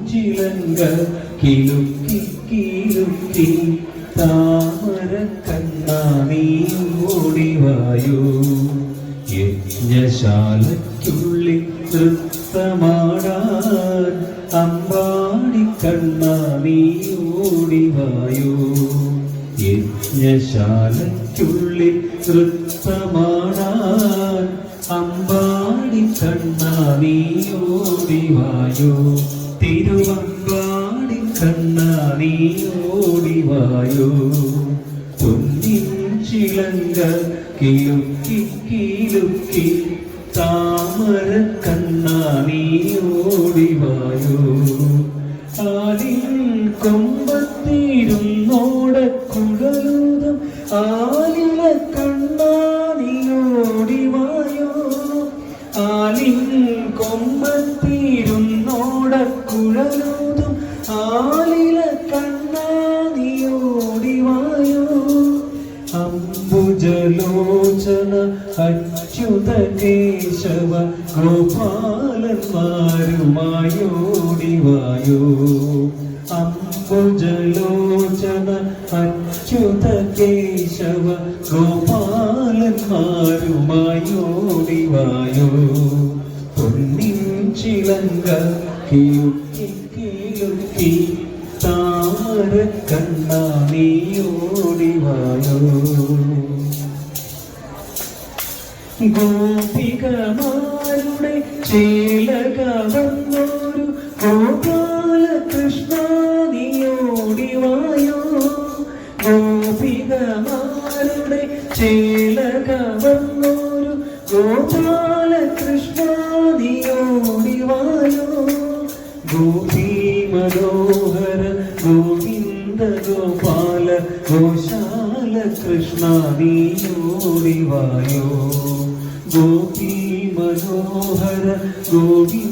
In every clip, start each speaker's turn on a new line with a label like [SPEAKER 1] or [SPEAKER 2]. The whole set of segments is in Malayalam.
[SPEAKER 1] ചിലങ്ക കിലുക്കി കിലുക്കി താമര കണ്ണാനീ ഓടിവായോ യജ്ഞശാലയ്ക്കുള്ളിൽ നൃത്തമാടാൻ അമ്പാടി കണ്ണാനീ ഓടിവായോ യജ്ഞശാലയ്ക്കുള്ളിൽ നൃത്തമാടാൻ അമ്പാടി കണ്ണാനീ ഓടിവായോ തിരുവമ്പാടി കണ്ണാനീ ഓടിവായോ പൊന്നിൻ ചിലങ്ക കിലുക്കി കിലുക്കി താമര കണ്ണാനീ ഓടിവായോ ആലിൻ കൊമ്പത്തിരുന്നോടക്കുഴലൂതം ആലില കണ്ണാനീ ഓടിവായോ ആലിൻ കൊമ്പത്തിരുന്നോടക്കുഴലൂതം ആലില കണ്ണാനീ ഓടിവായോ അംബുജലോചന അച്യുത കേശവ ഗോപാലന്മാരുമായോടിവായോ അംബുജലോചന അച്യുത കേശവ ഗോപാലന്മാരുമായോടിവായോ പൊന്നിൻ ചിലങ്ക കിലുക്കി കിലുക്കി താമര കണ്ണാനീ ഓടിവായോ ഗോപികമാരുടെ ചേലക വന്നോരു ഗോപാലകൃഷ്ണ നീ ഓടിവായോ ഗോപികമാരുടെ ചേലക വന്നോരു ഗോപാലകൃഷ്ണ നീ ഓടിവായോ ഗോപി മനോഹര ഗോവിന്ദ ഗോപാല ഗോശാല കൃഷ്ണ നീ ഓടിവായോ ഗോപി മനോഹര ഗോവിന്ദ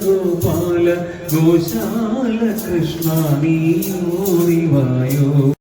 [SPEAKER 1] ഗോപാല ഗോശാല കൃഷ്ണ നീ ഓടിവായോ